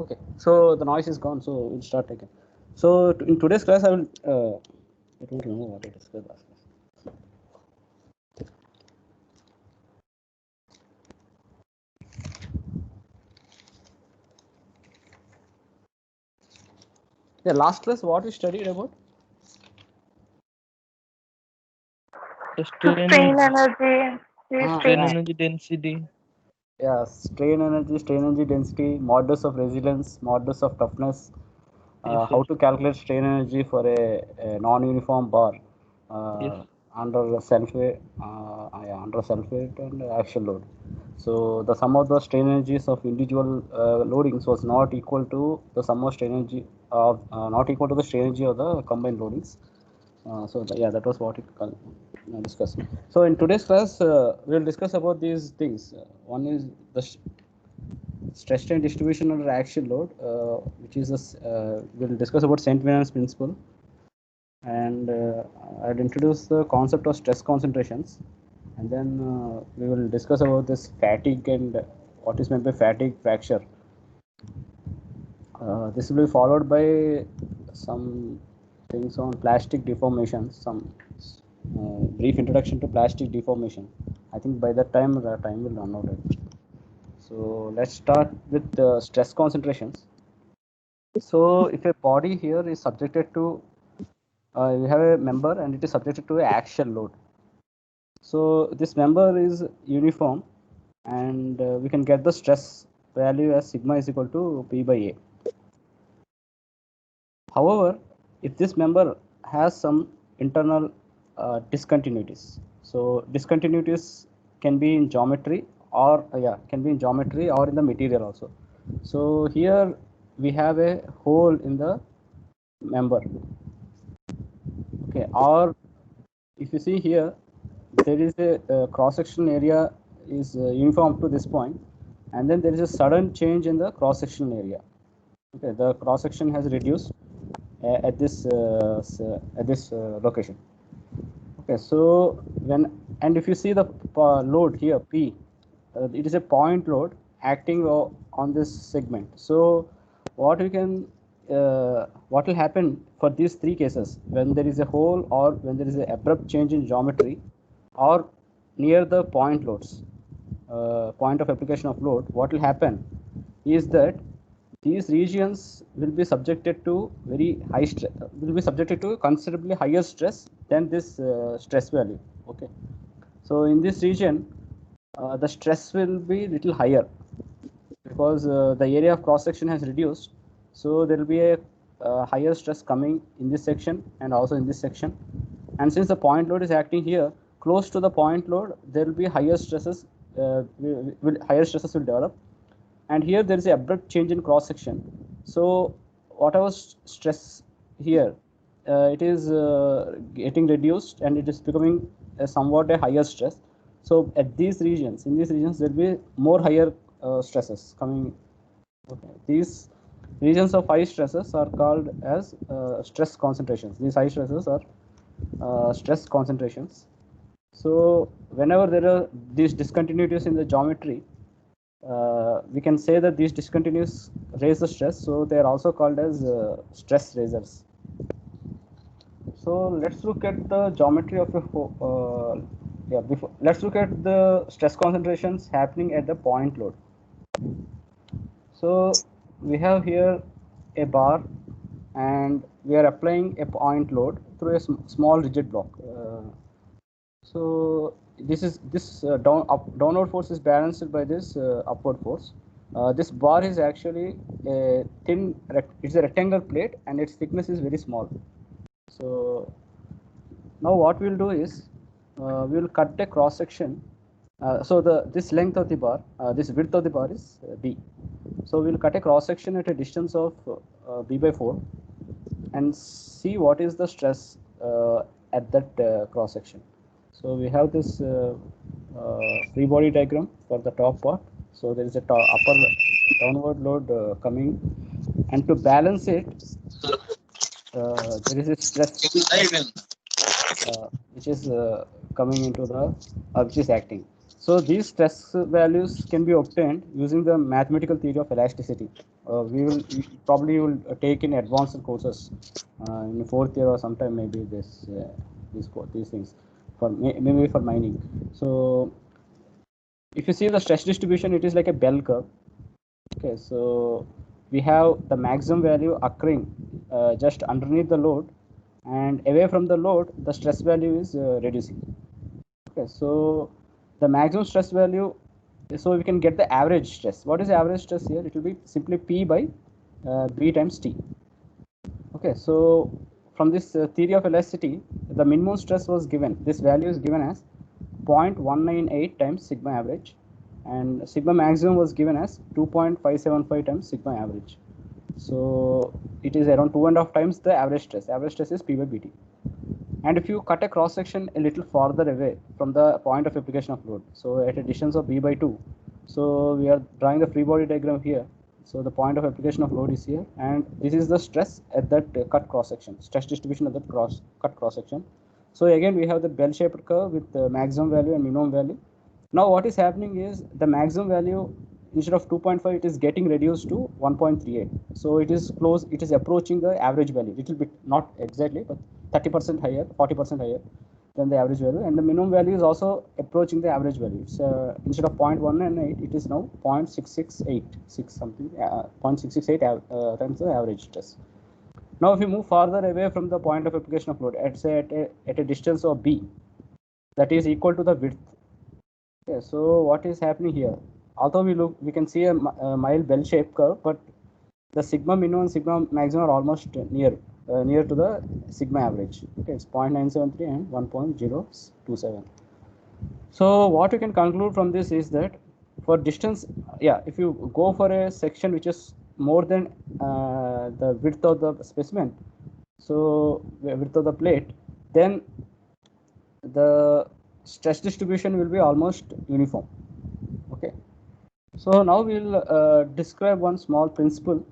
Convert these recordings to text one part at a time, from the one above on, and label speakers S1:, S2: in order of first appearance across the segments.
S1: Okay, so the noise is gone, so we'll start again. So in today's class, I will. I don't remember what I discussed last class. Yeah, last class, what we studied about?
S2: The
S3: The
S2: strain
S3: strain
S2: energy,
S3: energy, the
S2: strain
S3: strain.
S1: Yeah,
S2: energy density.
S1: yeah, strain energy density, modulus of resilience, modulus of toughness,
S2: Yes, sir.
S1: how to calculate strain energy for a non-uniform bar
S2: Yes.
S1: under self weight, yeah, under self weight and axial load. So the sum of the strain energies of individual loadings was not equal to the sum of strain energy of not equal to the strain energy of the combined loadings. Yeah, that was what it discussed. So in today's class, we'll discuss about these things. One is the stress strain distribution under axial load, which is we'll discuss about Saint Venant's principle, and I'll introduce the concept of stress concentrations, and then we will discuss about this fatigue and what is meant by fatigue fracture. This will be followed by some things on plastic deformations, some brief introduction to plastic deformation. I think by that time the time will run out. So let's start with stress concentrations. So if a body here is subjected to, you have a member and it is subjected to a axial load. So this member is uniform, and we can get the stress value as sigma is equal to P by A. However, if this member has some internal discontinuities, so discontinuities can be in geometry or can be in geometry or in the material also. So here we have a hole in the member. Okay, or if you see here, there is a cross section area is uniform to this point, and then there is a sudden change in the cross section area. Okay, the cross section has reduced at this location. Okay, so and if you see the load here P, it is a point load acting on this segment. So what we can what will happen for these three cases when there is a hole or when there is an abrupt change in geometry or near the point loads, point of application of load, what will happen is that these regions will be subjected to very high stress, will be subjected to considerably higher stress than this stress value. Okay, so in this region the stress will be little higher because the area of cross section has reduced, so there will be a higher stress coming in this section and also in this section. And since the point load is acting here close to the point load, there will be higher stresses, higher stresses will develop. And here there is a abrupt change in cross section, so whatever stress here, it is getting reduced and it is becoming somewhat a higher stress. So at these regions, in these regions, there will be more higher stresses coming. Okay, these regions of high stresses are called as stress concentrations. These high stresses are stress concentrations. So whenever there are these discontinuities in the geometry, we can say that these discontinuous raise the stress, so they are also called as stress raisers. So let's look at the geometry of a before let's look at the stress concentrations happening at the point load. So we have here a bar and we are applying a point load through a small rigid block. So this downward force is balanced by this upward force. This bar is actually a it's a rectangle plate and its thickness is very small. So now what we'll do is we will cut a cross section. So this length of the bar, this width of the bar is B. So we'll cut a cross section at a distance of B by 4 and see what is the stress at that cross section. So we have this free body diagram for the top part. So there is a upper downward load coming, and to balance it, there is a stress which is coming into the which is acting. So these stress values can be obtained using the mathematical theory of elasticity. probably will take in advanced courses in 4th year or sometime maybe these things for maybe for mining. So if you see the stress distribution, it is like a bell curve. Okay, so we have the maximum value occurring just underneath the load, and away from the load, the stress value is reducing. Okay, so the maximum stress value, so we can get the average stress. What is the average stress here? It will be simply P by B times T. Okay, so from this theory of elasticity, the minimum stress was given. This value is given as 0.198 times sigma average, and sigma maximum was given as 2.575 times sigma average. So it is around 2.5 times the average stress. Average stress is P by Bt. And if you cut a cross section a little farther away from the point of application of load, so at a distance of B by 2, so we are drawing the free body diagram here. So the point of application of load is here, and this is the stress at that cut cross section, stress distribution at that cut cross section. So again, we have the bell-shaped curve with the maximum value and minimum value. Now what is happening is the maximum value, instead of 2.5, it is getting reduced to 1.38. So it is close, it is approaching the average value, little bit, not exactly, but 30% higher, 40% higher than the average value, and the minimum value is also approaching the average value. It's instead of 0.198, it is now 0.668, 0.668 times the average stress. Now, if you move farther away from the point of application of load, at a distance of B, that is equal to the width. Okay, so what is happening here? Although we can see a mild bell-shaped curve, but the sigma minimum and sigma maximum are almost near to the sigma average. Okay, it's 0.973 and 1.027. So what you can conclude from this is that for distance, if you go for a section which is more than the width of the specimen, so width of the plate, then the stress distribution will be almost uniform. Okay, so now we'll describe one small principle.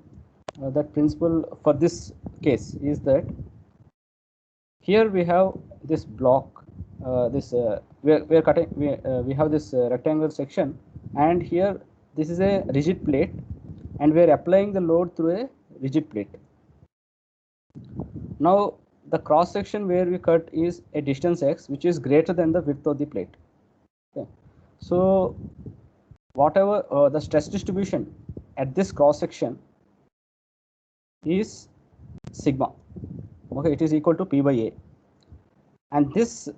S1: That principle for this case is that here we have this block, we have this rectangular section, and here this is a rigid plate, and we are applying the load through a rigid plate. Now the cross section where we cut is a distance x, which is greater than the width of the plate. Okay, so whatever the stress distribution at this cross section is sigma. Okay, it is equal to P by A, and this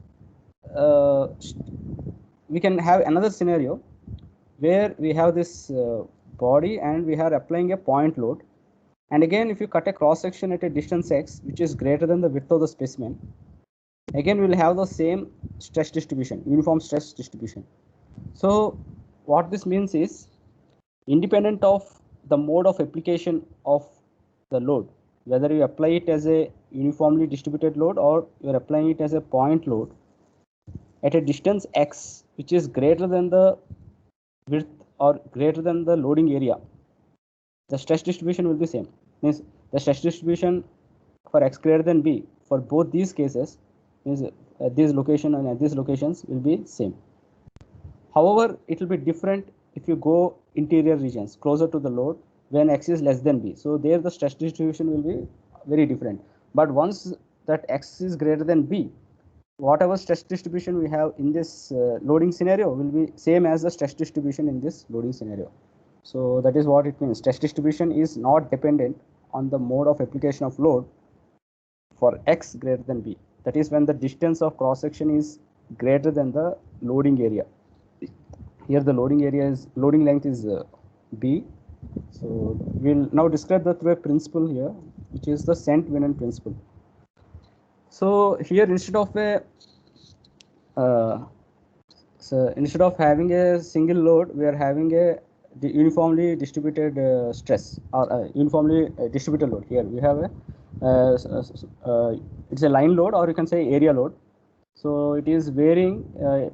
S1: we can have another scenario where we have this body and we are applying a point load, and again if you cut a cross section at a distance x which is greater than the width of the specimen, again we will have the same stress distribution, uniform stress distribution. So what this means is, independent of the mode of application of the load, whether you apply it as a uniformly distributed load or you are applying it as a point load at a distance x which is greater than the width or greater than the loading area, the stress distribution will be same. Means the stress distribution for x greater than b for both these cases is at this location and at these locations will be same. However, it will be different if you go interior regions closer to the load when x is less than b. So there the stress distribution will be very different. But once that x is greater than b, whatever stress distribution we have in this loading scenario will be same as the stress distribution in this loading scenario. So that is what it means. Stress distribution is not dependent on the mode of application of load for x greater than b. That is when the distance of cross section is greater than the loading area. Here the loading length is b. So we'll now describe that through a principle here, which is the Saint-Venant principle. So here instead of having a single load, we are having a uniformly distributed stress or uniformly distributed load. Here we have it's a line load, or you can say area load. So it is varying,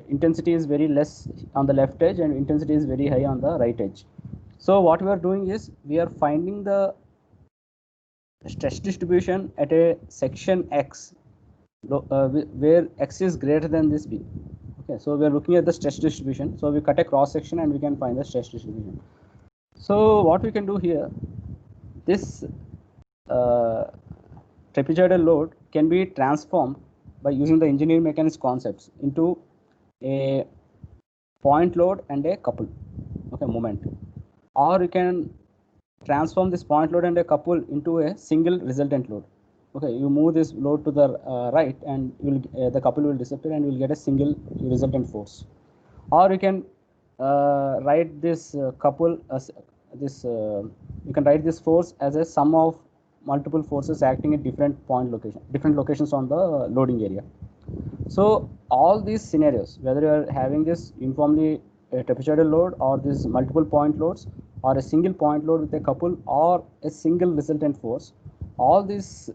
S1: intensity is very less on the left edge and intensity is very high on the right edge. So what we are doing is we are finding the stress distribution at a section x where x is greater than this b. Okay, so we are looking at the stress distribution. So we cut a cross section and we can find the stress distribution. So what we can do here, this trapezoidal load can be transformed by using the engineering mechanics concepts into a point load and a couple, okay, moment, or you can transform this point load and a couple into a single resultant load. Okay, you move this load to the right, and you will the couple will disappear, and you will get a single resultant force. Or you can write this couple as this. You can write this force as a sum of multiple forces acting at different locations on the loading area. So all these scenarios, whether you are having this uniformly trapezoidal load, or these multiple point loads, or a single point load with a couple, or a single resultant force, all these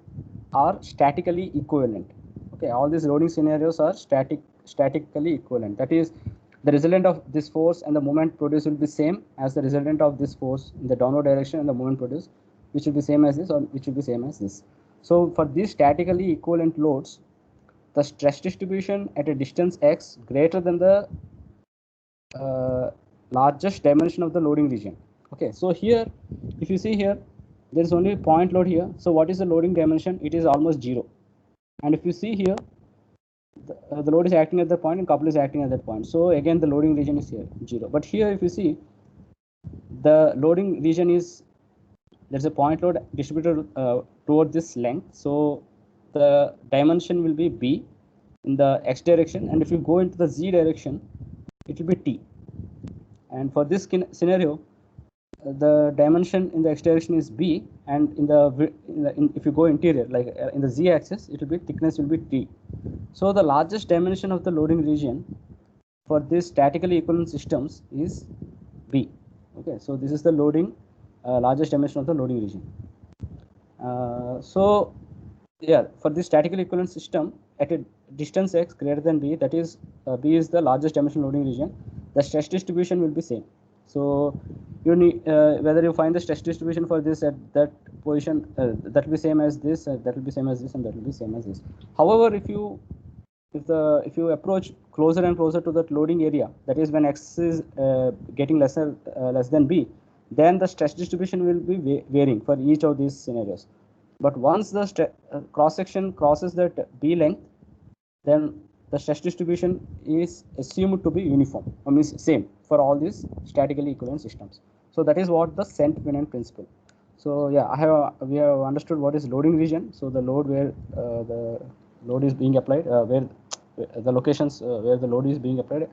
S1: are statically equivalent. Okay, all these loading scenarios are statically equivalent. That is, the resultant of this force and the moment produced will be same as the resultant of this force in the downward direction and the moment produced, which will be same as this, or which will be same as this. So for these statically equivalent loads, the stress distribution at a distance x greater than the largest dimension of the loading region. Okay, so here, if you see here, there is only point load here. So what is the loading dimension? It is almost 0. And if you see here, the load is acting at that point and couple is acting at that point. So again, the loading region is here 0. But here, if you see, the loading region is, there's a point load distributed toward this length. So the dimension will be b in the x direction, and if you go into the z direction, it will be t. And for this scenario, the dimension in the x direction is b, and if you go interior, like in the z axis, it will be thickness will be t. So the largest dimension of the loading region for this statically equivalent systems is b. Okay, so this is the loading largest dimension of the loading region. So yeah, for this statically equivalent system at a distance x greater than b, that is b is the largest dimension loading region, the stress distribution will be same. So you need whether you find the stress distribution for this at that position, that will be same as this, that will be same as this, and that will be same as this. However, if you approach closer and closer to that loading area, that is when x is getting less than b, then the stress distribution will be varying for each of these scenarios. But once the cross section crosses that b length, then the stress distribution is assumed to be uniform, or means same for all these statically equivalent systems. So that is what the Saint-Venant principle. So yeah, we have understood what is loading region. So the load where the load is being applied, where the locations where the load is being applied,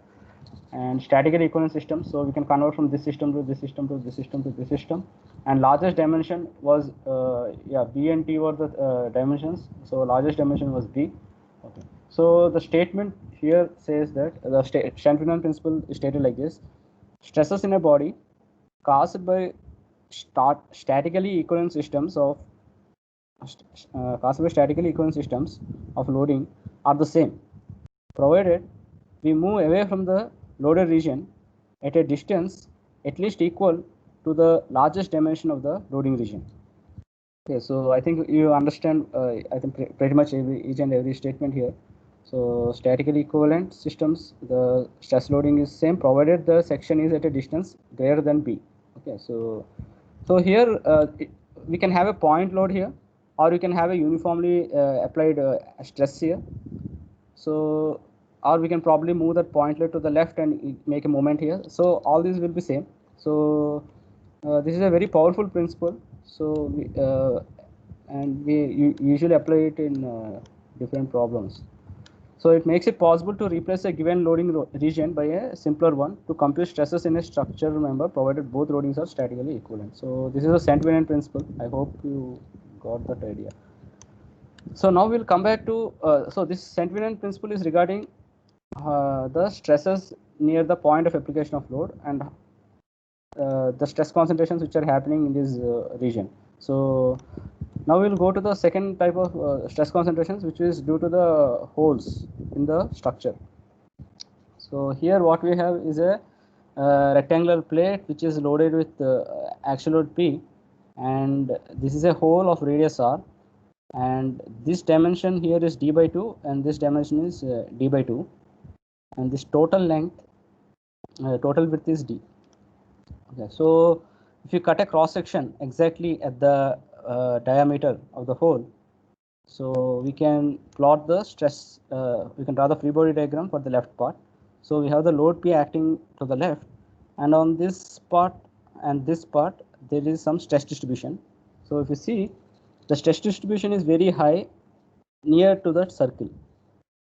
S1: and statically equivalent system. So we can convert from this system to this system to this system to this system. And largest dimension was b and t were the dimensions. So largest dimension was b. Okay. So the statement here says that the Saint-Venant principle is stated like this: stresses in a body caused by statically equivalent systems of loading are the same, provided we move away from the loaded region at a distance at least equal to the largest dimension of the loading region. Okay, so I think you understand. I think pretty much each and every statement here. So statically equivalent systems, the stress loading is same, provided the section is at a distance greater than b. Okay, so here we can have a point load here, or you can have a uniformly applied stress here. So, or we can probably move that point load to the left and make a moment here. So all these will be same. So this is a very powerful principle. So we usually apply it in different problems. So it makes it possible to replace a given loading region by a simpler one to compute stresses in a structure member, provided both loadings are statically equivalent. So this is a Saint-Venant principle. I hope you got that idea. So now we'll come back to, so this Saint-Venant principle is regarding the stresses near the point of application of load, and the stress concentrations which are happening in this region. So now we'll go to the second type of stress concentrations, which is due to the holes in the structure. So here what we have is a rectangular plate which is loaded with axial load P, and this is a hole of radius R, and this dimension here is d by 2, and this dimension is d by 2, and this total length, total width is d. Okay, so if you cut a cross section exactly at the diameter of the hole, so we can plot the stress, we can draw the free body diagram for the left part. So we have the load P acting to the left, and on this part and this part there is some stress distribution. So if you see, the stress distribution is very high near to that circle,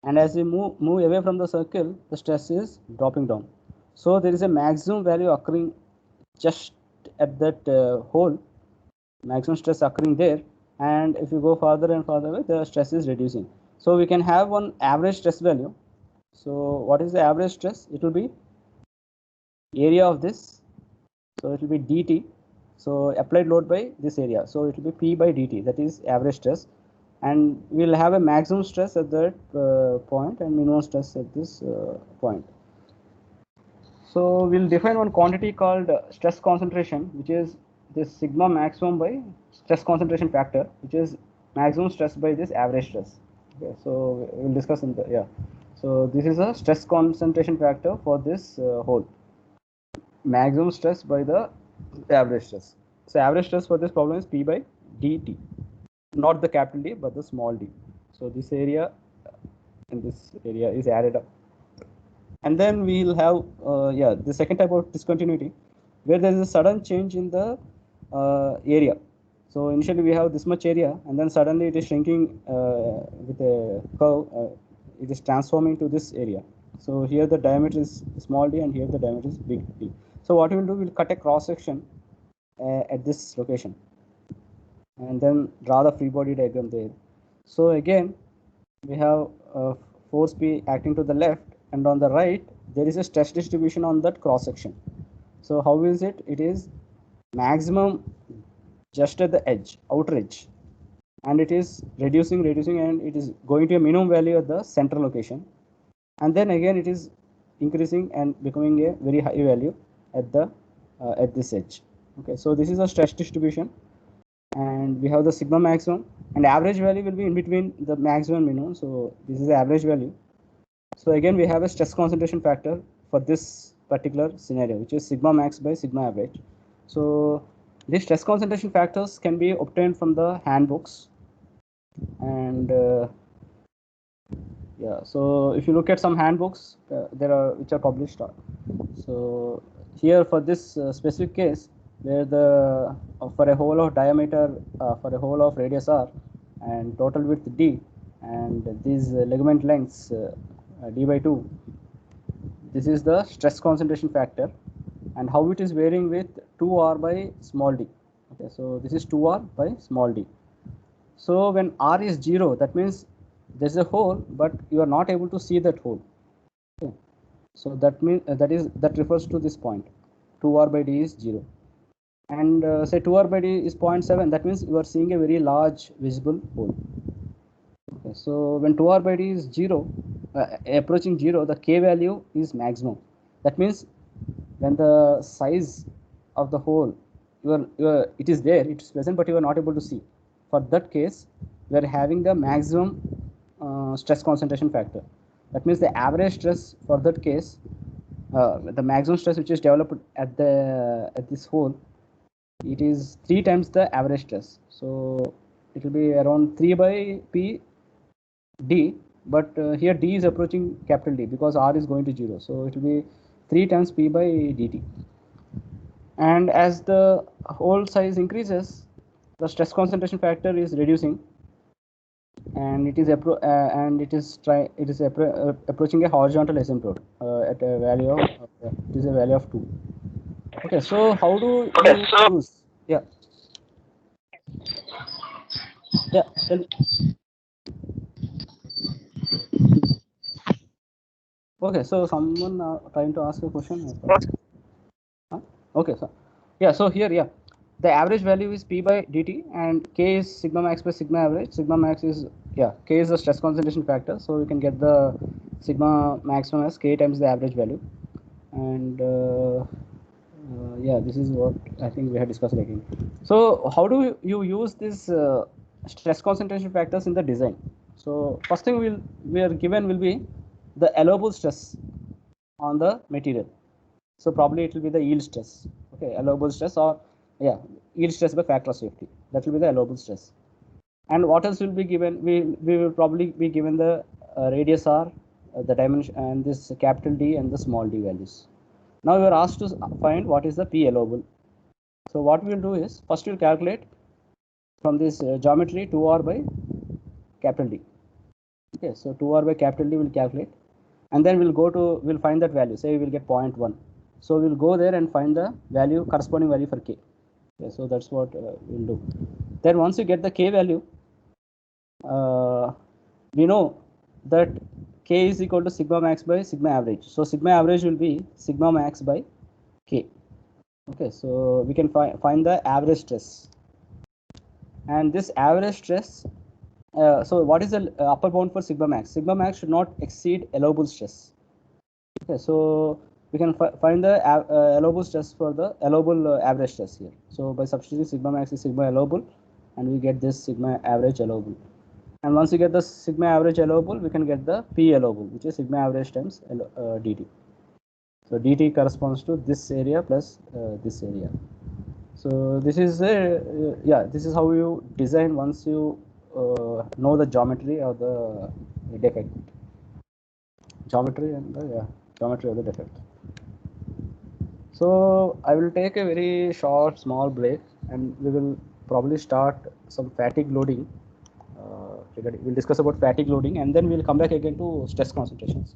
S1: and as we move away from the circle, the stress is dropping down. So there is a maximum value occurring just at that hole, maximum stress occurring there, and if you go further and further away, the stress is reducing. So we can have one average stress value. So what is the average stress? It will be area of this, so it will be dt, so applied load by this area, so it will be P by dt, that is average stress, and we'll have a maximum stress at that point and minimum stress at this point. So we'll define one quantity called stress concentration, which is this sigma maximum by stress concentration factor, which is maximum stress by this average stress. Okay, so we'll discuss in the, yeah. So this is a stress concentration factor for this hole. Maximum stress by the average stress. So average stress for this problem is P by dt, not the capital D but the small d. So this area and this area is added up, and then we'll have the second type of discontinuity, where there is a sudden change in the area. So initially we have this much area, and then suddenly it is shrinking with a curve. It is transforming to this area. So here the diameter is small d, and here the diameter is big D. So what we will do, we'll cut a cross section at this location, and then draw the free body diagram there. So again, we have force P acting to the left, and on the right there is a stress distribution on that cross section. So how is it? It is maximum just at the edge, outer edge, and it is reducing, and it is going to a minimum value at the center location, and then again it is increasing and becoming a very high value at the at this edge. Okay, so this is a stress distribution, and we have the sigma maximum, and average value will be in between the maximum and minimum. So this is the average value. So again we have a stress concentration factor for this particular scenario, which is sigma max by sigma average. So these stress concentration factors can be obtained from the handbooks, and yeah, so if you look at some handbooks, there are which are published. So here for this specific case, where the for a hole of diameter, for a hole of radius r and total width d, and these ligament lengths d by 2, this is the stress concentration factor, and how it is varying with 2r by small d. Okay, so this is 2r by small d. So when r is 0, that means there's a hole, but you are not able to see that hole. Okay. So that means that refers to this point. 2r by d is 0, and say 2r by d is 0.7. That means you are seeing a very large visible hole. Okay. So when 2r by d is 0, approaching 0, the k value is maximum. That means when the size of the hole, it is there, it is present, but you are not able to see. For that case, we are having the maximum stress concentration factor. That means the average stress for that case, the maximum stress which is developed at this hole, it is 3 times the average stress. So it will be around 3 by P d, but here d is approaching capital D because r is going to 0. So it will be 3 times P by dt. And as the hole size increases, the stress concentration factor is reducing, and it is approaching a horizontal asymptote at a value of it is a value of 2. Okay, so how do you use? Yeah, tell me. Okay, so someone trying to ask a question. Huh? Okay, so yeah, so here the average value is P by dt, and K is sigma max by sigma average. Sigma max is, K is the stress concentration factor, so you can get the sigma maximum as K times the average value. And this is what I think we have discussed again. So how do you use this stress concentration factors in the design? So first thing we are given will be the allowable stress on the material. So probably it will be the yield stress. Okay, allowable stress, or Yeah, yield stress by factor of safety. That will be the allowable stress. And what else will be given? We will probably be given the radius r, the dimension, and this capital D and the small d values. Now we are asked to find what is the P allowable. So what we will do is first we will calculate from this geometry 2r by capital D. Okay, so 2r by capital D will calculate, and then we'll find that value. Say we will get 0.1. So we'll go there and find the value, corresponding value for K. Okay, so that's what we'll do. Then once you get the K value, we know that K is equal to sigma max by sigma average. So sigma average will be sigma max by K. Okay, so we can find the average stress. And this average stress, so what is the upper bound for sigma max? Sigma max should not exceed allowable stress. Okay, so we can find the allowable stress for the allowable average stress here. So by substituting sigma max is sigma allowable, and we get this sigma average allowable. And once you get the sigma average allowable, we can get the P allowable, which is sigma average times dt. So dt corresponds to this area plus this area. So this is yeah, this is how you design once you know the geometry of the defect. Geometry and the geometry of the defect. So I will take a very short small break, and we will probably start some fatigue loading. We'll discuss about fatigue loading, and then we'll come back again to stress concentrations.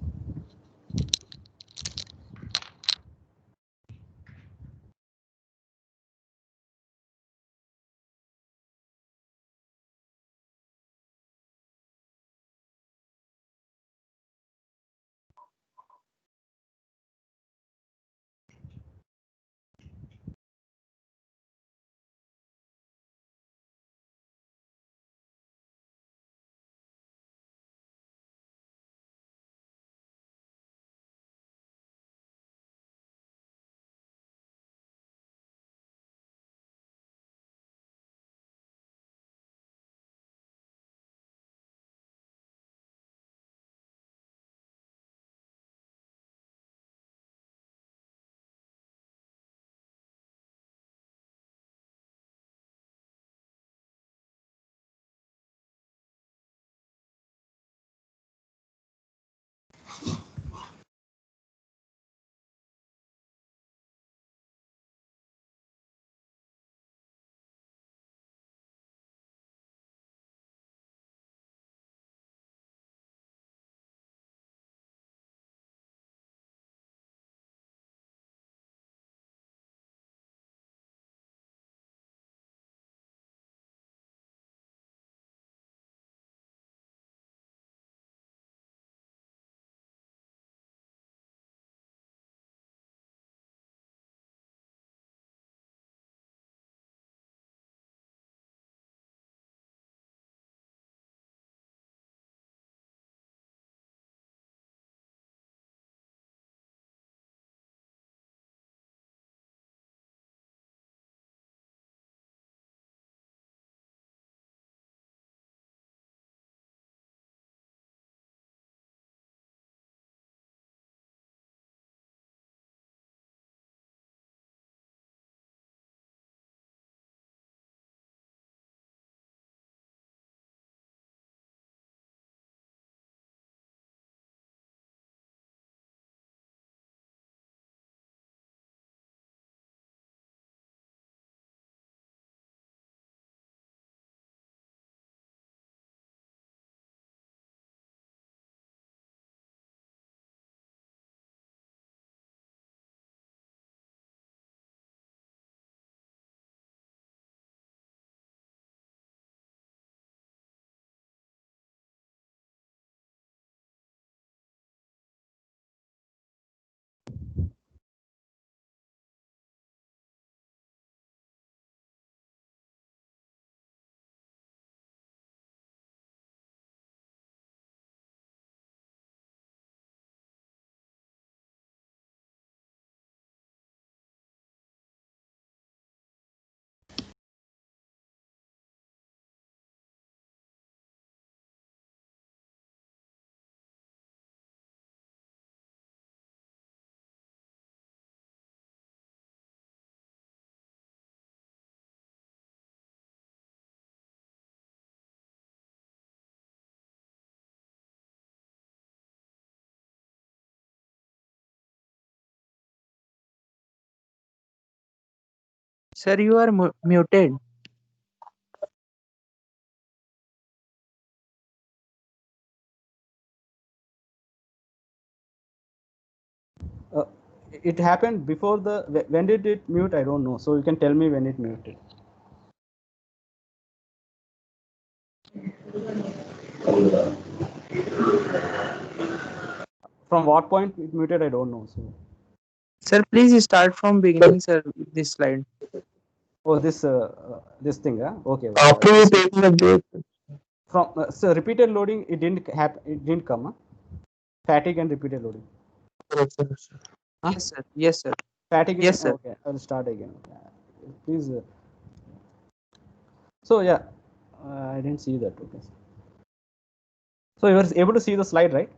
S3: Sir, you are muted.
S1: Uh, it happened before the, when did it mute? I don't know. So you can tell me when it muted. From what point it muted? I don't know. So
S3: Sir, please start from beginning, sir, with this slide.
S1: oh, this thing, huh? Okay.
S3: After you taking a break.
S1: From so repeated loading, it didn't happen. It didn't come. Huh? Fatigue and repeated loading. Huh?
S3: Yes, sir. Yes, sir.
S1: Fatigue.
S3: Yes, sir.
S1: Okay, I'll start again. Please. So yeah, I didn't see that. Okay. So you were able to see the slide, right?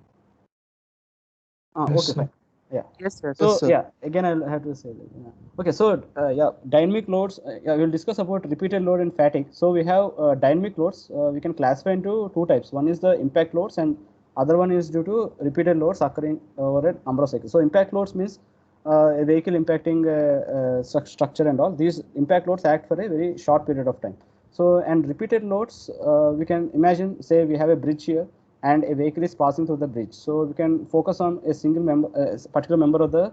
S3: Yes,
S1: Okay,
S3: sir.
S1: fine. Yeah.
S3: Yes, sir.
S1: So
S3: Yes, sir.
S1: yeah, again I'll have to say that. Yeah. Okay, so yeah, dynamic loads. Yeah, we'll discuss about repeated load and fatigue. So we have dynamic loads. We can classify into two types. One is the impact loads, and other one is due to repeated loads occurring over a number of cycles. So impact loads means a vehicle impacting structure and all. These impact loads act for a very short period of time. So and repeated loads, we can imagine, say we have a bridge here and a vehicle is passing through the bridge. So we can focus on a single member, particular member of the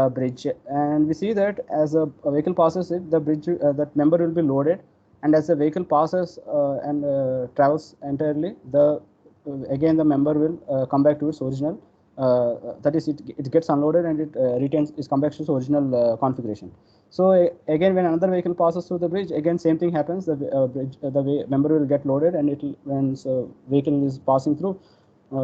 S1: bridge, and we see that as a vehicle passes it, the bridge, that member will be loaded, and as the vehicle passes and travels entirely, the again the member will come back to its original. That is, it gets unloaded and it retains, is come back to its original configuration. So again, when another vehicle passes through the bridge, again same thing happens. The bridge, member will get loaded, and it when vehicle is passing through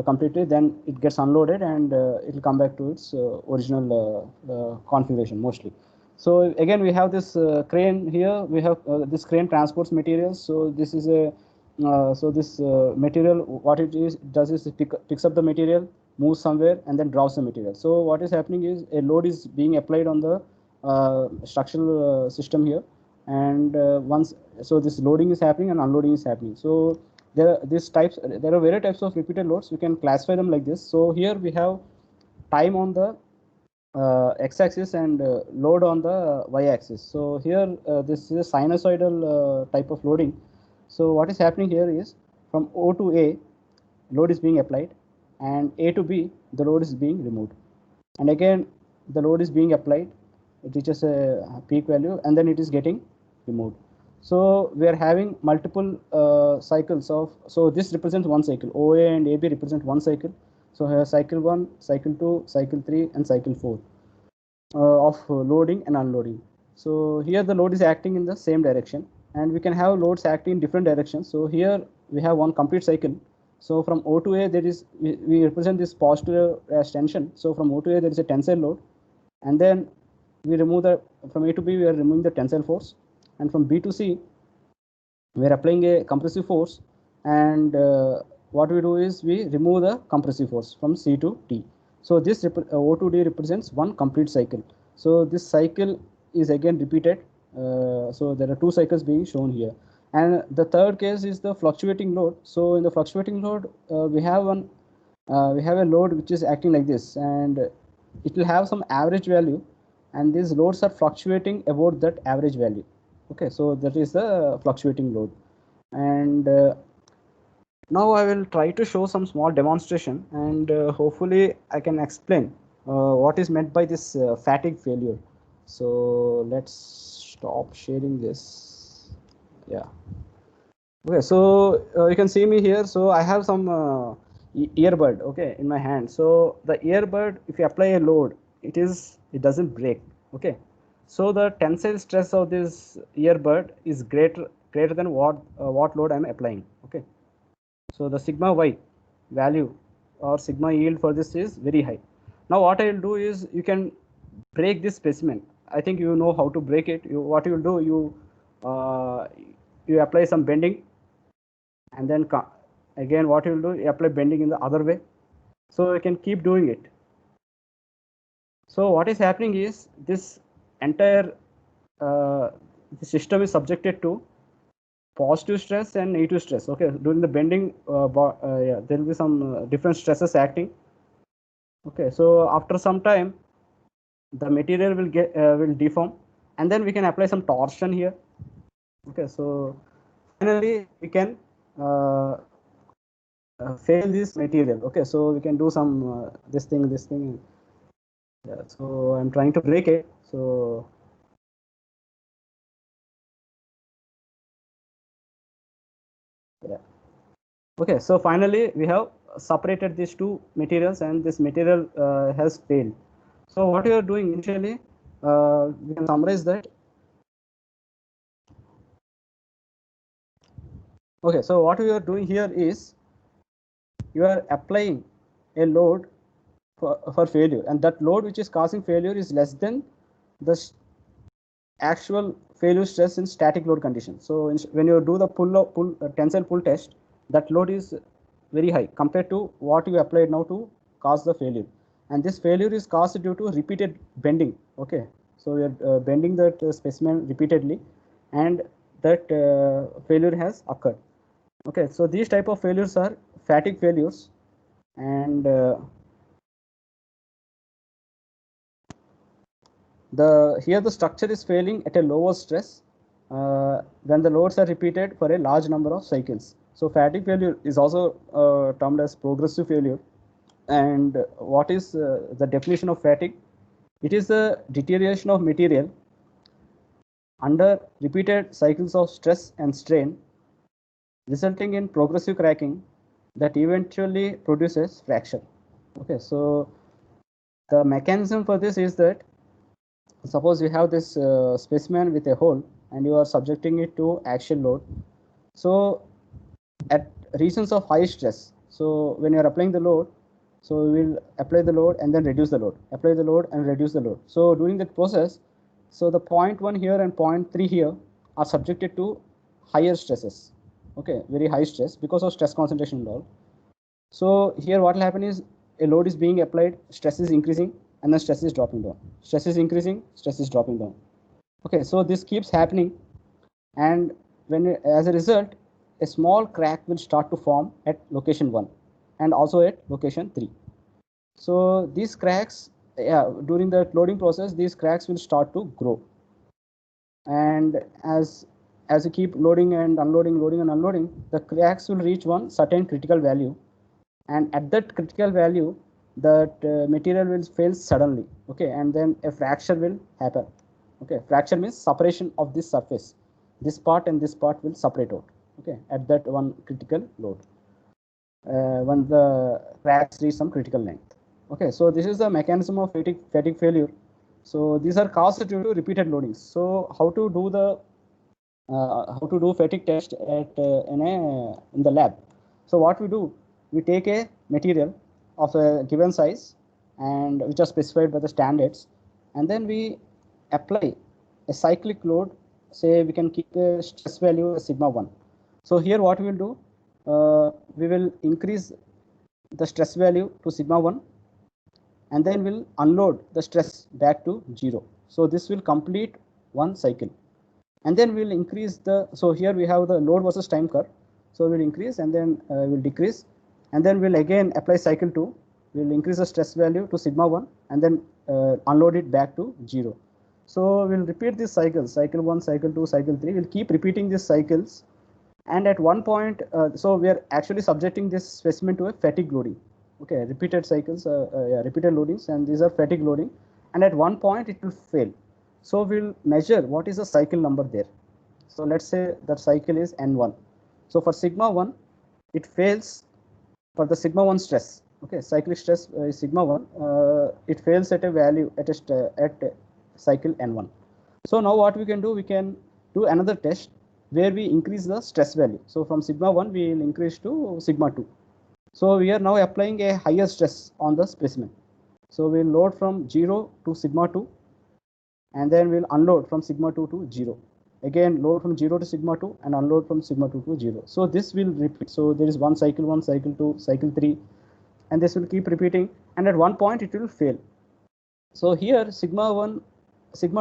S1: completely, then it gets unloaded and it will come back to its original configuration mostly. So again, we have this crane here. We have this crane transports materials. So this is a so this material, what it is does is it picks up the material, moves somewhere, and then drops the material. So what is happening is a load is being applied on the structural system here, and once, so this loading is happening and unloading is happening. So there are various types of repeated loads. We can classify them like this. So here we have time on the x-axis and load on the y-axis. So here this is a sinusoidal type of loading. So what is happening here is from O to A, load is being applied, and A to B, the load is being removed, and again the load is being applied, it reaches a peak value, and then it is getting removed. So we are having multiple cycles of, so this represents one cycle. OA and AB represent one cycle. So here cycle 1, cycle 2, cycle 3, and cycle 4 of loading and unloading. So here the load is acting in the same direction, and we can have loads acting in different directions. So here we have one complete cycle. So from O to A, there is, we represent this positive as tension. So from O to A, there is a tensile load, and then we remove the, from A to B, we are removing the tensile force, and from B to C, we are applying a compressive force, and what we do is we remove the compressive force from C to D. So this O to D represents one complete cycle. So this cycle is again repeated. So there are two cycles being shown here, and the third case is the fluctuating load. So in the fluctuating load, we have a load which is acting like this, and it will have some average value, and these loads are fluctuating about that average value. Okay, so that is the fluctuating load, and now I will try to show some small demonstration, and hopefully I can explain what is meant by this fatigue failure. So let's stop sharing this. Yeah. Okay, so you can see me here. So I have some earbud, okay, in my hand. So the earbud, if you apply a load, it doesn't break. Okay, so the tensile stress of this earbud is greater than what load I'm applying. Okay, so the sigma y value or sigma yield for this is very high. Now what I will do is, you can break this specimen. I think you know how to break it. What you will do, uh, you apply some bending, and then again what you will do, you apply bending in the other way. So you can keep doing it. So what is happening is, this entire the system is subjected to positive stress and negative stress. Okay, during the bending, yeah, there will be some different stresses acting. Okay, so after some time, the material will deform, and then we can apply some torsion here. Okay, so finally we can fail this material. Okay, so we can do some this thing. Yeah, so I'm trying to break it. So yeah. Okay, so finally we have separated these two materials, and this material has failed. So what you are doing initially, we can summarize that. Okay, so what we are doing here is you are applying a load for failure, and that load which is causing failure is less than the actual failure stress in static load condition. So when you do the tensile pull test, that load is very high compared to what you applied now to cause the failure, and this failure is caused due to repeated bending. Okay, so we are bending that specimen repeatedly, and that failure has occurred. Okay, so these type of failures are fatigue failures, and here the structure is failing at a lower stress when the loads are repeated for a large number of cycles. So fatigue failure is also termed as progressive failure. And what is the definition of fatigue? It is the deterioration of material under repeated cycles of stress and strain, resulting in progressive cracking that eventually produces fracture. Okay, so the mechanism for this is that suppose you have this specimen with a hole and you are subjecting it to axial load. So at regions of high stress, so when you are applying the load, so we will apply the load and then reduce the load, apply the load and reduce the load. So during that process, so the 0.1 here and 0.3 here are subjected to higher stresses. Okay, very high stress because of stress concentration and all. So here what will happen is a load is being applied, stress is increasing, and then stress is dropping down. Stress is increasing, stress is dropping down. Okay, so this keeps happening, and as a result, a small crack will start to form at location 1 and also at location 3. So these cracks, during the loading process, these cracks will start to grow, and as you keep loading and unloading, the cracks will reach one certain critical value, and at that critical value, that material will fail suddenly. Okay, and then a fracture will happen. Okay, fracture means separation of this surface. This part and this part will separate out. Okay, at that one critical load, when the cracks reach some critical length. Okay, so this is the mechanism of fatigue failure. So these are caused due to repeated loadings. So how to do fatigue test in the lab? So what we do, we take a material of a given size and which are specified by the standards, and then we apply a cyclic load. Say we can keep a stress value as sigma 1. So here what we will do, we will increase the stress value to sigma 1, and then we'll unload the stress back to 0. So this will complete one cycle, and then we'll increase the, so here we have the load versus time curve. So we'll increase and then we'll decrease, and then we'll again apply cycle 2. We'll increase the stress value to sigma 1 and then unload it back to 0. So we'll repeat this cycle, cycle 1, cycle 2, cycle 3. We'll keep repeating these cycles, and at one point, so we are actually subjecting this specimen to a fatigue loading. Okay, repeated cycles, repeated loadings, and these are fatigue loading, and at one point it will fail. So we'll measure what is the cycle number there. So let's say that cycle is N1. So for sigma 1, it fails for the sigma 1 stress. Okay, cyclic stress is sigma 1. It fails at a value at cycle N1. So now what we can do, we can do another test where we increase the stress value. So from sigma 1, we will increase to sigma 2. So we are now applying a higher stress on the specimen. So we'll load from 0 to sigma 2, and then we'll unload from sigma 2 to 0. Again, load from 0 to sigma 2 and unload from sigma 2 to 0. So this will repeat. So there is one cycle 1, cycle 2, cycle 3, and this will keep repeating, and at one point it will fail. So here sigma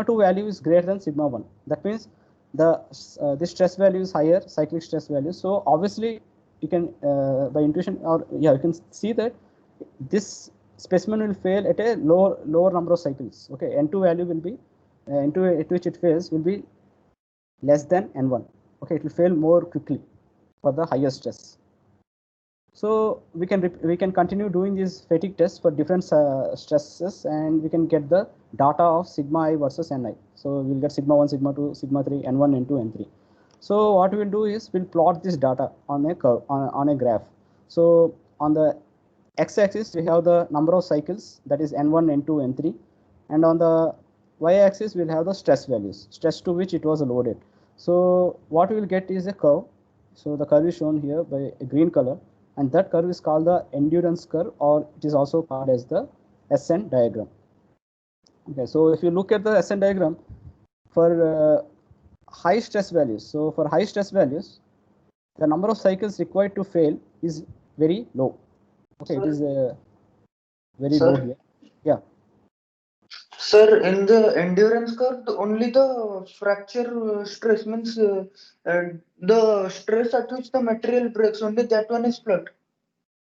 S1: 2 value is greater than sigma 1. That means this stress value is higher, cyclic stress value. So obviously you can by intuition, or you can see that this specimen will fail at a lower number of cycles. Okay, N2 value will be into which it fails will be less than N1. Okay, it will fail more quickly for the higher stress. So we can continue doing these fatigue tests for different stresses, and we can get the data of sigma I versus Ni. So we'll get sigma 1, sigma 2, sigma 3, N1, N2, N3. So what we'll do is we'll plot this data on a curve, on a graph. So on the x-axis we have the number of cycles, that is N1, N2, N3, and on the y-axis we'll have the stress values, stress to which it was loaded. So what we will get is a curve. So the curve is shown here by a green color, and that curve is called the endurance curve, or it is also called as the SN diagram. Okay, so if you look at the SN diagram for high stress values, so for high stress values, the number of cycles required to fail is very low. Okay,
S4: Sir?
S1: it is very
S4: Sir?
S1: low here. Yeah.
S4: Sir, in the endurance curve, only the fracture stress means the stress at which the material breaks, only that one is plot.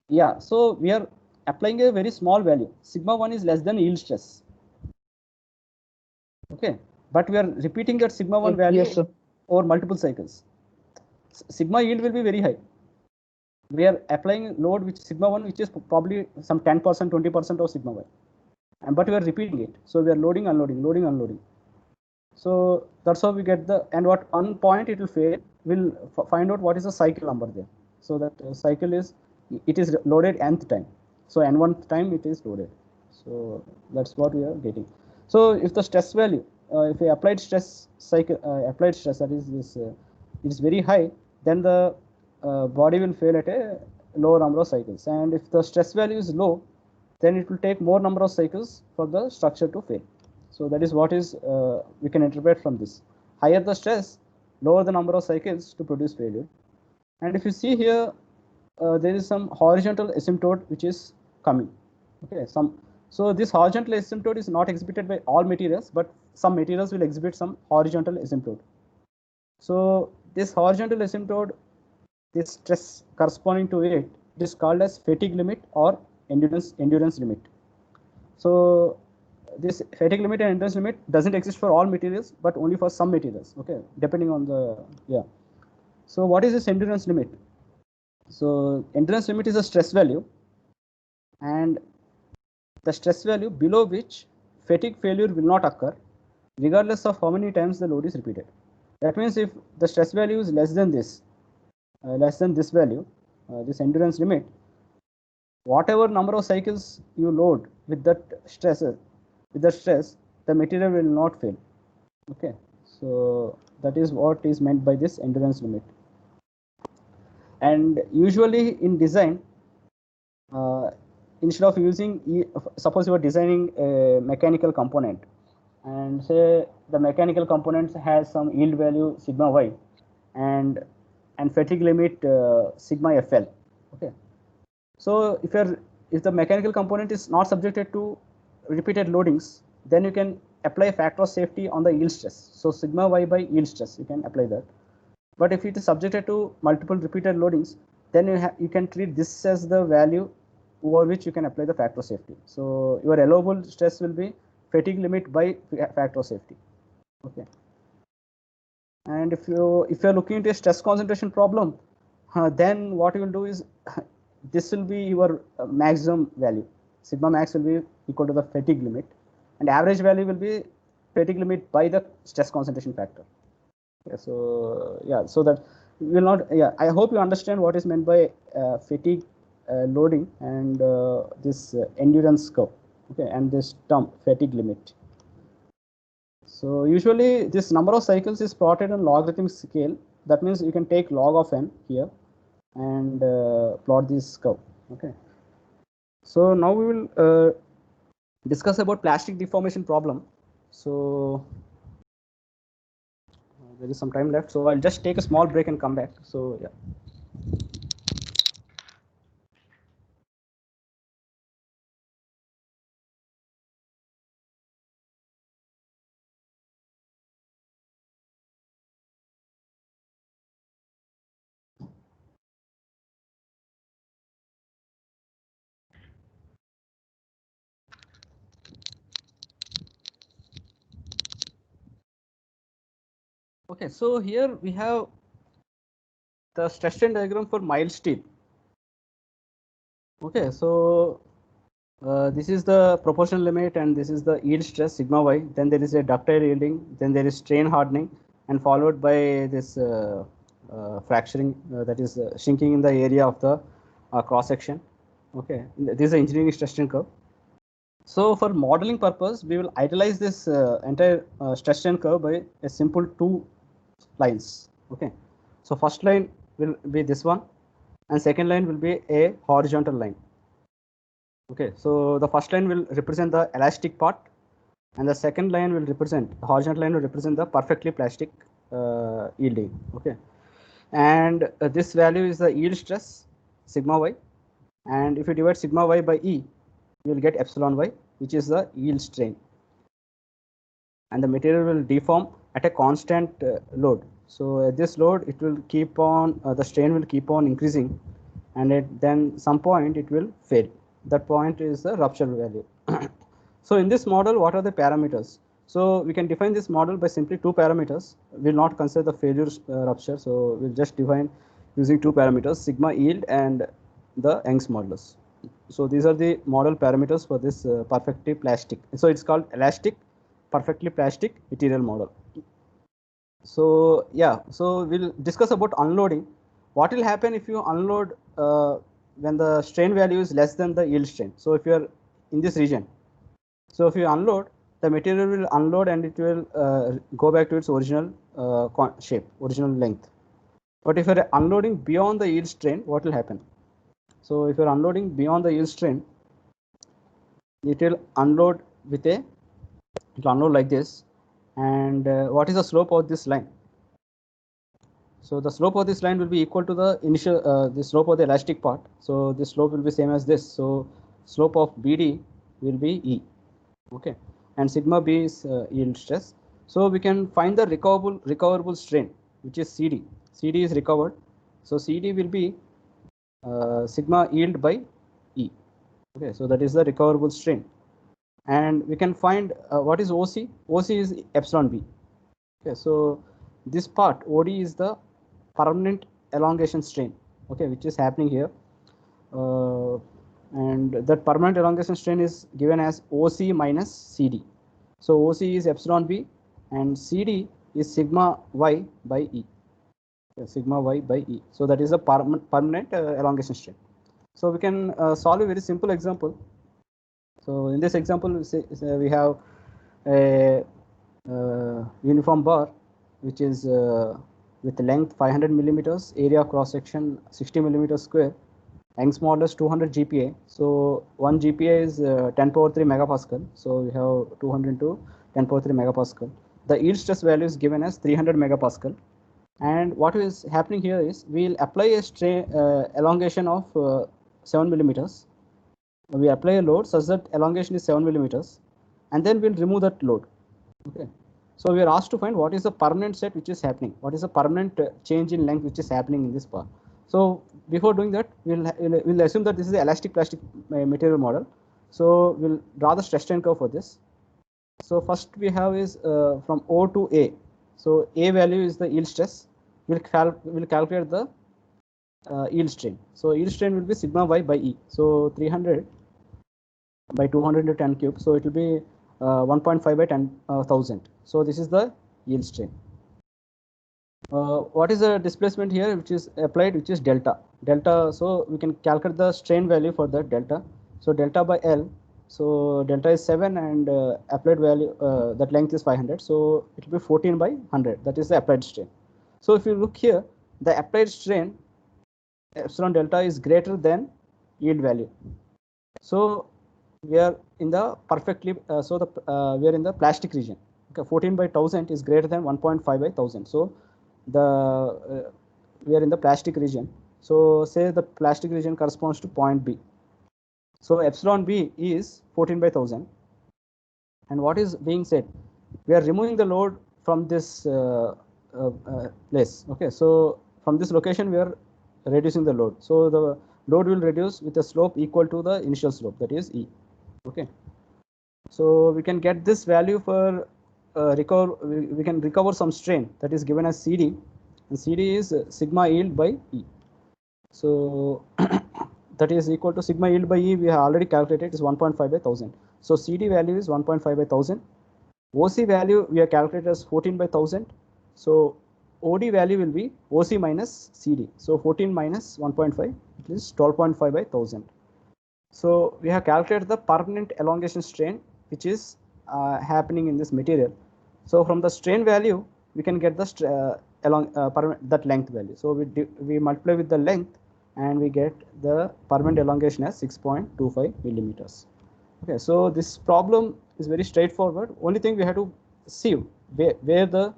S1: Yeah, so we are applying a very small value. Sigma 1 is less than yield stress. Okay, but we are repeating that sigma 1 value
S2: Yes, sir.
S1: over multiple cycles. Sigma yield will be very high. We are applying load which sigma 1, which is probably some 10%, 20% of sigma y. But we are repeating it. So we are loading, unloading, loading, unloading. So that's how we get the, and what on point it will fail, we'll find out what is the cycle number there. So that cycle is, it is loaded nth time. So n1th time it is loaded. So that's what we are getting. So if the stress value, if we applied stress cycle, applied stress, that is this, it is very high, then the body will fail at a lower number of cycles. And if the stress value is low, then it will take more number of cycles for the structure to fail. So that is what is we can interpret from this. Higher the stress, lower the number of cycles to produce failure. And if you see here, there is some horizontal asymptote which is coming. Okay, so this horizontal asymptote is not exhibited by all materials, but some materials will exhibit some horizontal asymptote. So this horizontal asymptote, this stress corresponding to it is called as fatigue limit or endurance limit. So this fatigue limit and endurance limit doesn't exist for all materials, but only for some materials. Okay, depending on the, yeah. So what is this endurance limit? So endurance limit is a stress value, and the stress value below which fatigue failure will not occur, regardless of how many times the load is repeated. That means if the stress value is less than this value, this endurance limit, whatever number of cycles you load with that stress, the material will not fail. Okay, so that is what is meant by this endurance limit. And usually in design, instead of using, suppose you are designing a mechanical component, and say the mechanical component has some yield value sigma y, and fatigue limit sigma fl. Okay, so if the mechanical component is not subjected to repeated loadings, then you can apply a factor of safety on the yield stress. So sigma y by yield stress, you can apply that. But if it is subjected to multiple repeated loadings, then you can treat this as the value over which you can apply the factor of safety. So your allowable stress will be fatigue limit by factor of safety. Okay. And if you're looking into a stress concentration problem, then what you will do is this will be your maximum value. Sigma max will be equal to the fatigue limit, and average value will be fatigue limit by the stress concentration factor. Yeah, so yeah, so that will not. Yeah, I hope you understand what is meant by fatigue loading and this endurance curve. Okay, and this term fatigue limit. So usually this number of cycles is plotted on logarithmic scale. That means you can take log of n here and plot this curve. Okay. So now we will discuss about plastic deformation problem. So there is some time left. So I'll just take a small break and come back. So yeah. Okay, so here we have the stress strain diagram for mild steel. Okay, so this is the proportional limit and this is the yield stress sigma y. Then there is a ductile yielding, then there is strain hardening, and followed by this fracturing, that is shrinking in the area of the cross section. Okay, this is the engineering stress strain curve. So for modeling purpose, we will idealize this entire stress strain curve by a simple two lines. Okay, so first line will be this one, and second line will be a horizontal line. Okay, so the first line will represent the elastic part, and the second line will represent, the horizontal line will represent the perfectly plastic yielding. Okay, and this value is the yield stress sigma y, and if you divide sigma y by E, you will get epsilon y, which is the yield strain, and the material will deform at a constant load. So at this load, it will keep on, the strain will keep on increasing, and at then some point it will fail. That point is the rupture value. So in this model, what are the parameters? So we can define this model by simply two parameters. We'll not consider the failure rupture. So we'll just define using two parameters, sigma yield and the Young's modulus. So these are the model parameters for this perfectly plastic. So it's called elastic perfectly plastic material model. So yeah, so we'll discuss about unloading. What will happen if you unload when the strain value is less than the yield strain? So if you are in this region, so if you unload, the material will unload and it will go back to its original shape, original length. But if you are unloading beyond the yield strain, what will happen? So if you are unloading beyond the yield strain, it will unload with a, it will unload like this. And what is the slope of this line? So the slope of this line will be equal to the initial, the slope of the elastic part. So this slope will be same as this. So slope of BD will be E. Okay, and sigma B is yield stress. So we can find the recoverable strain, which is CD. CD is recovered. So CD will be sigma yield by E. Okay, so that is the recoverable strain. And we can find what is OC. OC is epsilon B. Okay, so this part OD is the permanent elongation strain. Okay, which is happening here. And that permanent elongation strain is given as OC minus CD. So OC is epsilon B and CD is sigma y by E. Sigma y by E. So that is a permanent elongation strain. So we can solve a very simple example. So in this example, we have a uniform bar, which is with length 500 millimeters, area cross section 60 millimeters square, Young's modulus 200 GPa. So 1 GPa is 10 power 3 megapascal. So we have 200 into 10 power 3 megapascal. The yield stress value is given as 300 megapascal. And what is happening here is we'll apply a strain elongation of 7 millimeters. We apply a load such that elongation is 7 millimeters, and then we'll remove that load. Okay. So we are asked to find what is the permanent set which is happening. What is the permanent change in length which is happening in this bar. So before doing that, we'll assume that this is the elastic plastic material model. So we'll draw the stress strain curve for this. So first we have is from O to A. So A value is the yield stress. We'll calculate the yield strain. So yield strain will be sigma y by E. So 300 by 200 into 10 cube. So it will be 1.5 by 10,000. So this is the yield strain. What is the displacement here which is applied, which is delta. Delta, so we can calculate the strain value for that delta. So delta by L, so delta is 7 and applied value, that length is 500. So it will be 14 by 100. That is the applied strain. So if you look here, the applied strain epsilon delta is greater than yield value. So we are in the perfectly, we are in the plastic region. Okay, 14 by 1000 is greater than 1.5 by 1000. So the we are in the plastic region. So say the plastic region corresponds to point B. So epsilon B is 14 by 1000. And what is being said? We are removing the load from this place. Okay, so from this location we are reducing the load. So the load will reduce with a slope equal to the initial slope, that is E. Okay, so we can get this value for we can recover some strain that is given as CD, and CD is sigma yield by E. So that is equal to sigma yield by E. We have already calculated is 1.5 by 1000. So CD value is 1.5 by 1000. OC value we have calculated as 14 by 1000. So OD value will be OC minus CD. So 14 minus 1.5, it is 12.5 by 1000. So we have calculated the permanent elongation strain which is happening in this material. So from the strain value we can get the that length value. So we multiply with the length and we get the permanent elongation as 6.25 millimeters. Okay, so this problem is very straightforward. Only thing we have to see where the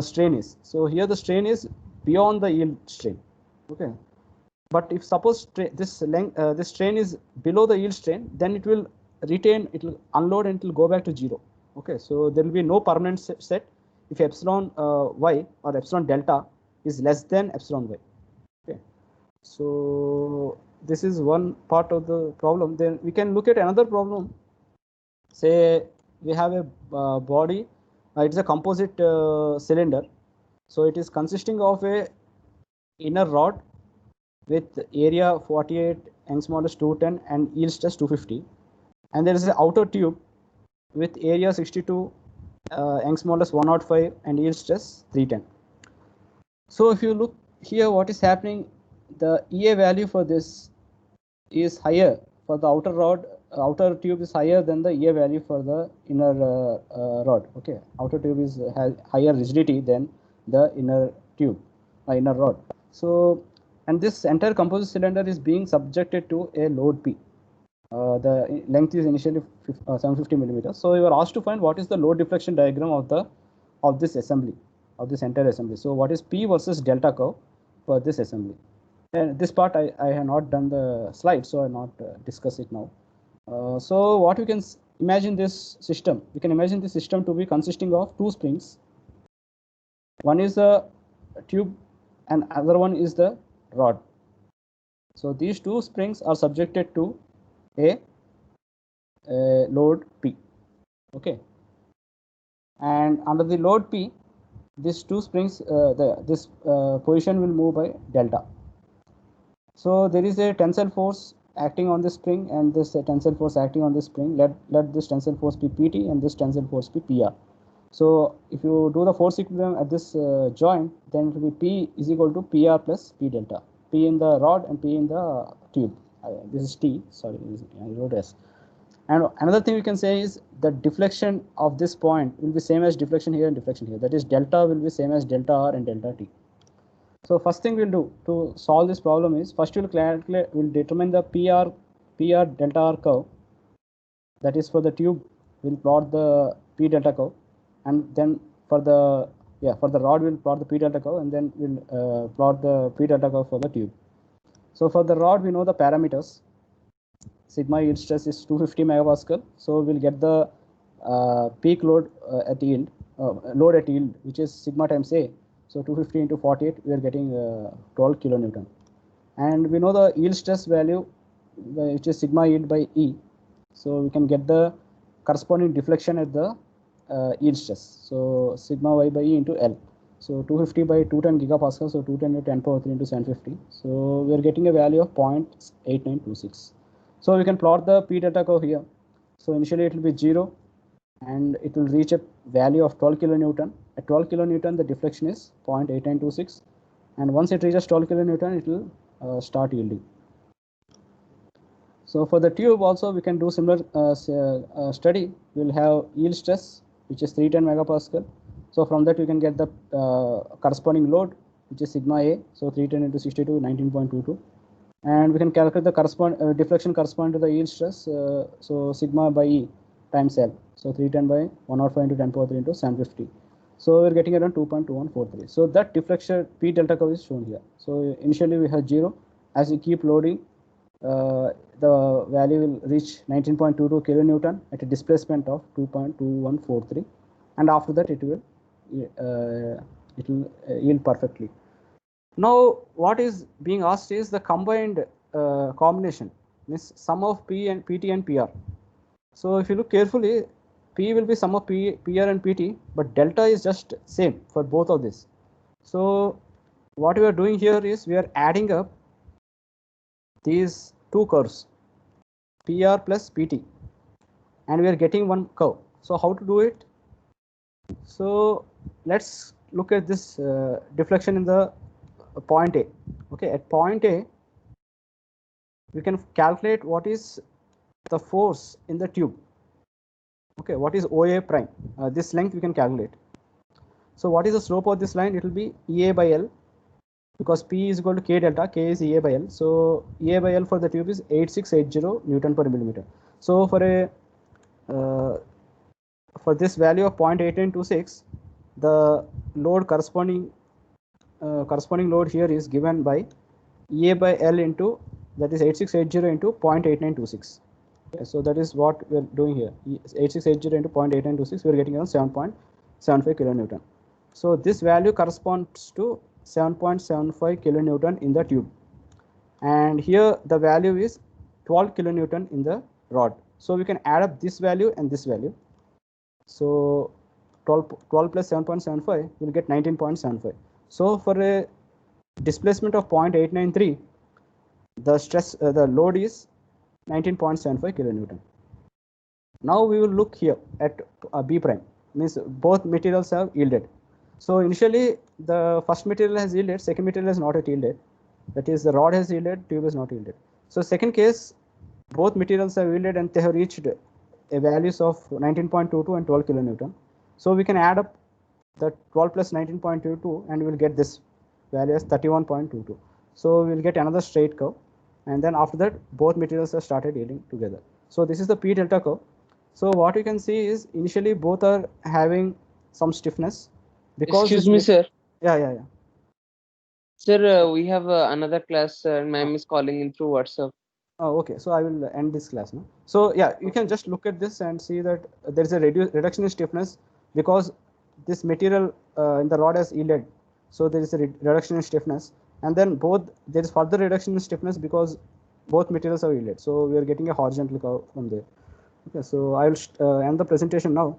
S1: strain is. So here the strain is beyond the yield strain. Okay, but if suppose this strain is below the yield strain, then it will retain, it will unload and it will go back to 0. Okay, so there will be no permanent set if epsilon y or epsilon delta is less than epsilon y. Okay, so this is one part of the problem. Then we can look at another problem. Say we have a body, it's a composite cylinder. So it is consisting of a inner rod with area 48, Young's modulus 210 and yield stress 250, and there is an outer tube with area 62, Young's modulus 105 and yield stress 310. So if you look here, what is happening, the EA value for this is higher for the outer rod. Outer tube is higher than the EA value for the inner rod. Okay, outer tube has higher rigidity than the inner tube, inner rod. So, and this entire composite cylinder is being subjected to a load P. The length is initially 750 millimeters. So you are asked to find what is the load deflection diagram of this assembly, of this entire assembly. So what is P versus delta curve for this assembly? And this part I have not done the slide, so I will not discuss it now. So what we can imagine this system, we can imagine this system to be consisting of two springs. One is the tube and other one is the rod. So these two springs are subjected to a load P. Okay, and under the load P, these two springs, this position will move by delta. So there is a tensile force acting on the spring and this tensile force acting on the spring. Let this tensile force be PT and this tensile force be PR. So if you do the force equilibrium at this joint, then it will be P is equal to PR plus P delta. P in the rod and P in the tube. This is T, sorry, I wrote S. And another thing we can say is the deflection of this point will be same as deflection here and deflection here. That is delta will be same as delta R and delta T. So first thing we'll do to solve this problem is first we'll determine the PR delta R curve. That is for the tube, we'll plot the P delta curve, and then for the rod we'll plot the P delta curve, and then we'll plot the P delta curve for the tube. So for the rod we know the parameters. Sigma yield stress is 250 megapascal. So we'll get the peak load at yield, which is sigma times A. So 250 into 48, we are getting 12 kilonewton. And we know the yield stress value, which is sigma yield by E. So we can get the corresponding deflection at the yield stress. So sigma y by E into L. So 250 by 210 gigapascal. So 210 into 10 power 3 into 750. So we are getting a value of 0.8926. So we can plot the P delta curve here. So initially it will be 0 and it will reach a value of 12 kilonewton. At 12 kilonewton the deflection is 0.8926, and once it reaches 12 kilonewton it will start yielding. So for the tube also we can do similar study. We will have yield stress which is 310 megapascal. So from that we can get the corresponding load which is sigma A. So 310 into 62, 19.22. And we can calculate the deflection corresponding to the yield stress. So sigma by E times L. So 310 by 105 into 10 power 3 into 750. So we're getting around 2.2143. So that deflection P delta curve is shown here. So initially we have 0. As you keep loading, the value will reach 19.22 kilonewton at a displacement of 2.2143, and after that it will yield perfectly. Now what is being asked is the combined combination, means sum of PT and PR. So if you look carefully, P will be sum of PR and PT, but delta is just same for both of this. So what we are doing here is we are adding up these two curves, PR plus PT, and we are getting one curve. So how to do it? So let's look at this deflection in the point A. Okay, at point A, we can calculate what is the force in the tube. Okay, what is OA prime? This length we can calculate. So what is the slope of this line? It will be EA by L, because P is equal to K delta, K is EA by L. So EA by L for the tube is 8680 Newton per millimeter. So for a for this value of 0.8926, the load corresponding load here is given by EA by L into, that is 8680 into 0.8926. Okay, so that is what we are doing here. 8680 into 0.8926, we are getting around 7.75 kilonewton. So this value corresponds to 7.75 kilonewton in the tube, and here the value is 12 kilonewton in the rod. So we can add up this value and this value. So 12 plus 7.75 will get 19.75. So for a displacement of 0.893, the stress the load is 19.75 kilonewton. Now we will look here at B prime, means both materials have yielded. So initially the first material has yielded, second material has not yet yielded. That is, the rod has yielded, tube is not yielded. So second case, both materials have yielded and they have reached a values of 19.22 and 12 kilonewton. So we can add up the 12 plus 19.22 and we will get this value as 31.22. So we will get another straight curve, and then after that both materials have started yielding together. So this is the P delta curve. So what you can see is initially both are having some stiffness. Because
S5: Excuse me, sir.
S1: Yeah.
S5: Sir, we have another class. Ma'am is calling in through WhatsApp.
S1: Oh, okay. So I will end this class now. So yeah, you can just look at this and see that there is a reduction in stiffness because this material in the rod has yielded. So there is a reduction in stiffness, and then there is further reduction in stiffness because both materials are yielded. So we are getting a horizontal curve from there. Okay. So I will end the presentation now.